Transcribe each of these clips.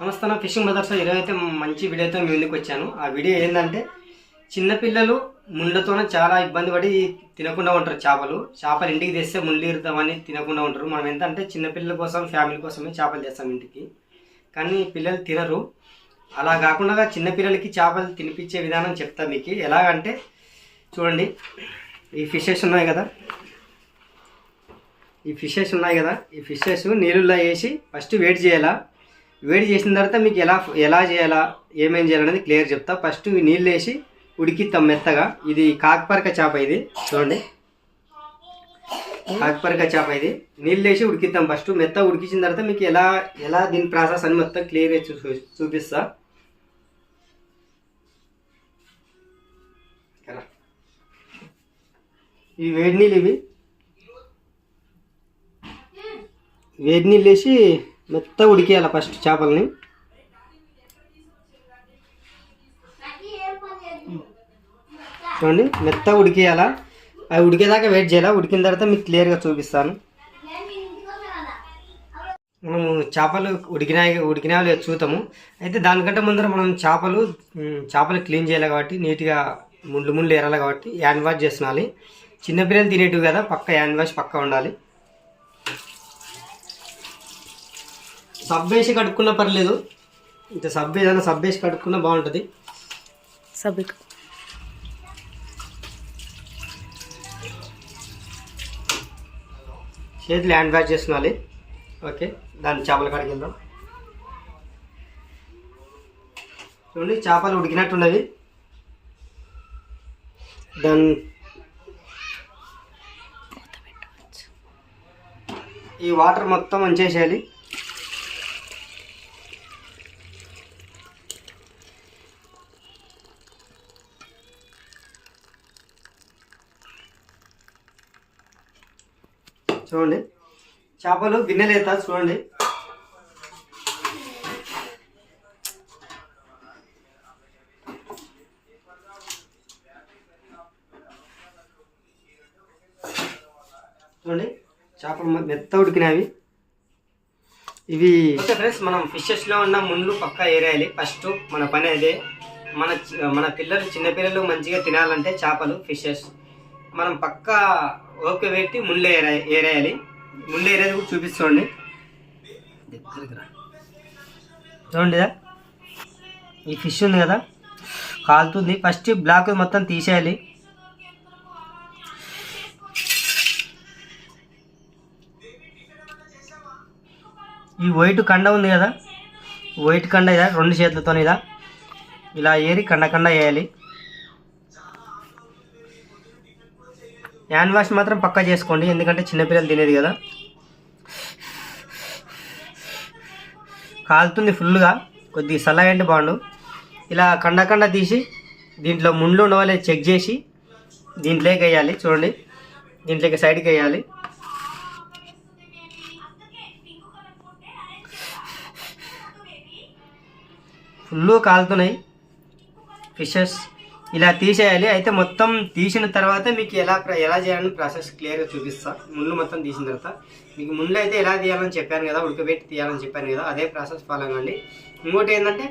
నమస్తే fishing brothers. ఈరోజు అయితే మంచి వీడియోతో మీ ముందుకు వచ్చాను. ఆ వీడియో ఏంటంటే చిన్నపిల్లలు ముళ్ళతోనే చాలా ఇబ్బంది పడి తినకుండా ఉంటారు. చేపలు ఇంటికి తెస్తే ముళ్ళు ఇరుతామని తినకుండా ఉంటారు. మనం ఎంత అంటే చిన్నపిల్లల కోసం ఫ్యామిలీ కోసమే చేపలు తెస్తాం ఇంటికి, కానీ పిల్లలు తినరు. అలా కాకుండా చిన్నపిల్లలకి చేపలు తినిపించే విధానం చెప్తా మీకు. ఎలాగంటే చూడండి, ఈ ఫిషెస్ ఉన్నాయి కదా, ఈ ఫిషెస్ నీళ్ళల్లో వేసి ఫస్ట్ వేడి చేయాలా. వేడి చేసిన తర్వాత మీకు ఎలా చేయాలా, ఏమేం చేయాలనేది క్లియర్ చెప్తా. ఫస్ట్ నీళ్ళు వేసి ఉడికిస్తాం మెత్తగా. ఇది కాకపరక చేప, ఇది చూడండి కాకపరక చేప. ఇది నీళ్ళు వేసి ఉడికిస్తాం ఫస్ట్. మెత్తగా ఉడికించిన తర్వాత మీకు ఎలా దీని ప్రాసెస్ అని మొత్తం క్లియర్గా చూపిస్తా. ఈ వేడి నీళ్ళు వేసి మెత్తగా ఉడికేయాలి ఫస్ట్ చేపల్ని. చూడండి మెత్తగా ఉడికేయాలా. అవి ఉడికేదాకా వెయిట్ చేయాలా. ఉడికిన తర్వాత మీకు క్లియర్గా చూపిస్తాను. మనము చేపలు ఉడికినా లేదు చూద్దాము. అయితే దానికంటే ముందర మనం చేపలు క్లీన్ చేయాలి కాబట్టి నీట్గా ముళ్ళు ఎరాలి కాబట్టి హ్యాండ్ వాష్ చేస్తున్నాలి. చిన్నపిల్లలు తినేటివి కదా, పక్క హ్యాండ్ వాష్ పక్క ఉండాలి. సబ్బు వేసి కడుక్కున్నా పర్లేదు, ఇంత సబ్బు వేసి కడుక్కున్నా బాగుంటుంది. చేతులు హ్యాండ్ వాష్ చేసుకోవాలి. ఓకే, దాన్ని చేపలు కడిగిద్దాం. చూడండి చేపలు ఉడికినట్టున్నవి. ఈ వాటర్ మొత్తం వంచేసేయాలి. చూడండి చేపలు గిన్నెలు అవుతా. చూడండి చేపలు మెత్త ఉడికినవి ఇవి. ఓకే ఫ్రెండ్స్, మనం ఫిషెస్లో ఉన్న ముళ్ళు పక్కా ఏరేయాలి. ఫస్ట్ మన పని అదే. మన చిన్నపిల్లలు మంచిగా తినాలంటే చేపలు ఫిషెస్ మనం పక్కా ఓకే పెట్టి ముళ్ళు ఏరేయాలి. ముళ్ళు ఏరేది కూడా చూపిస్తుంది. దగ్గరికి రా. చూడండి ఈ ఫిష్ ఉంది కదా, కాలుతుంది. ఫస్ట్ బ్లాక్ మొత్తం తీసేయాలి. ఈ వైట్ కండ ఉంది కదా, వైట్ కండ ఇదా 2 చేతులతో ఇలా ఏరి కండ వేయాలి. హ్యాండ్ వాష్ మాత్రం పక్కా చేసుకోండి, ఎందుకంటే చిన్నపిల్లలు తినేది కదా. కాలుతుంది ఫుల్గా, కొద్దిగా చల్లగా అంటే బాగుండు. ఇలా కండ తీసి దీంట్లో ముళ్ళు ఉండవాలే చెక్ చేసి దీంట్లోకి వేయాలి. చూడండి దీంట్లోకి సైడ్కి వేయాలి. ఫుల్ కాలుతున్నాయి ఫిషెస్. ఇలా తీసేయాలి. అయితే మొత్తం తీసిన తర్వాత మీకు ఎలా చేయాలని ప్రాసెస్ క్లియర్గా చూపిస్తా. ముళ్ళు మొత్తం తీసిన తర్వాత మీకు ముళ్ళు అయితే ఎలా తీయాలని చెప్పాను కదా, ఉడకబెట్టి తీయాలని చెప్పాను కదా, అదే ప్రాసెస్ ఫాలో అవ్వండి. ఇంకోటి ఏంటంటే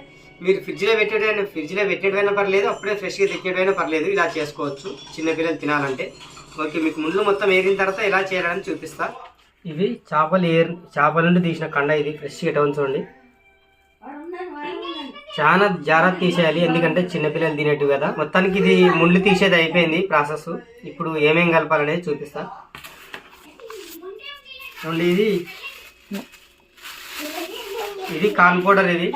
మీరు ఫ్రిడ్జ్లో పెట్టేటైనా పర్లేదు, అప్పుడే ఫ్రెష్గా తెచ్చేటైనా పర్లేదు, ఇలా చేసుకోవచ్చు చిన్నపిల్లలు తినాలంటే. ఓకే, మీకు ముళ్ళు మొత్తం ఏరిన తర్వాత ఎలా చేయాలని చూపిస్తా. ఇవి చేపల నుండి తీసిన కండ. ఇది ఫ్రెష్గా ఎటువంటి చూడండి. చాలా జాగ్రత్త తీసేయాలి, ఎందుకంటే చిన్నపిల్లలు తినేట్టు కదా. మొత్తానికి ఇది ముళ్ళు తీసేది అయిపోయింది ప్రాసెస్. ఇప్పుడు ఏమేం కలపాలనేది చూపిస్తా. చూడండి ఇది కార్న్ పౌడర్. ఇది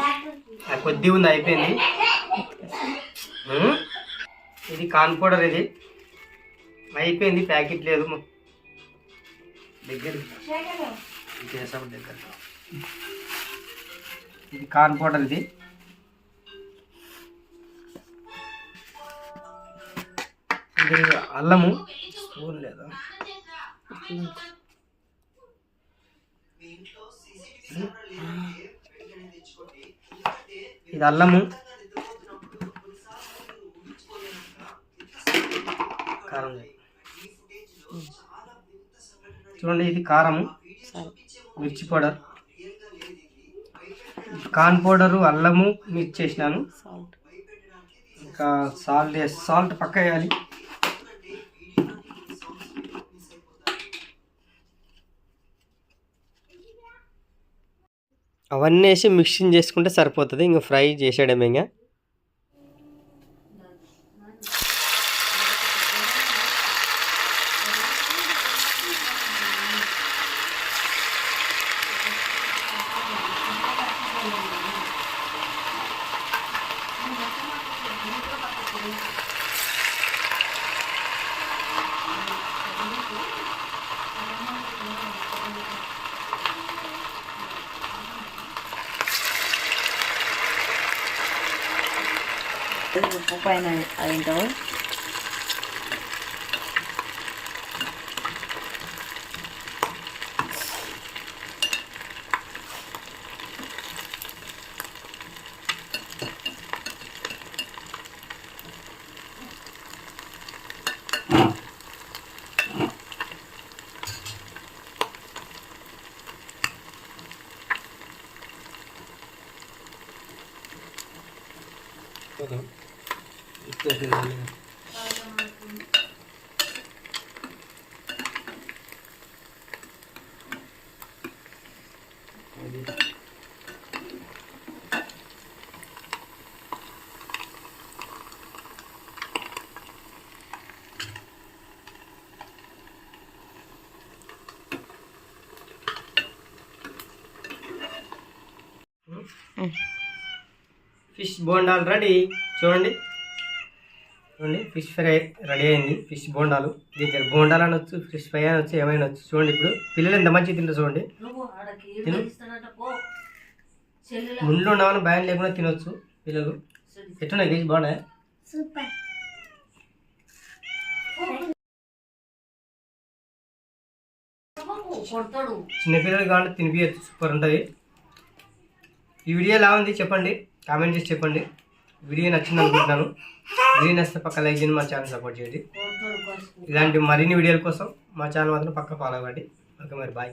కొద్దిగా ఉంది, అయిపోయింది. ఇది కార్న్ పౌడర్, ఇది అయిపోయింది, ప్యాకెట్ లేదు. దగ్గర ఇది కార్న్ పౌడర్. ఇది అల్లము స్పూన్ లేదా, ఇది అల్లము, కారం. చూడండి ఇది కారము, మిర్చి పౌడర్, కార్న్ పౌడరు, అల్లము మిక్స్ చేసినాను. ఇంకా సాల్ట్ పక్క వేయాలి. అవన్నీ వేసి మిక్సింగ్ చేసుకుంటే సరిపోతుంది. ఇంకా ఫ్రై చేసేయడమే. ఇంకా ఉప్పు పైన అయింటావు. ఫిష్ బోండాలు రెడీ. చూడండి ఫిష్ ఫ్రై రెడీ అయింది. ఫిష్ బోండాలు, దీనికి బోండాలు అనొచ్చు, ఫిష్ ఫ్రై అనొచ్చు, ఏమైనా వచ్చు. చూడండి ఇప్పుడు పిల్లలు ఎంత మంచిగా తింటారు. చూడండి ముందు ఉండవని భయం లేకుండా తినొచ్చు పిల్లలు. ఎట్టున్నాయి ఫిష్ బాగున్నాయి. చిన్నపిల్లలు కాబట్టి తినిపించచ్చు, సూపర్ ఉంటుంది. ఈ వీడియో ఎలా ఉంది చెప్పండి, కామెంట్ చేసి చెప్పండి. వీడియో నచ్చింది అనుకుంటున్నాను. వీడియో నచ్చితే పక్క లైక్ చేయండి, మా ఛానల్ సపోర్ట్ చేయండి. ఇలాంటి మరిన్ని వీడియోల కోసం మా ఛానల్ మాత్రం పక్క ఫాలో అవ్వండి. ఓకే మరి బాయ్.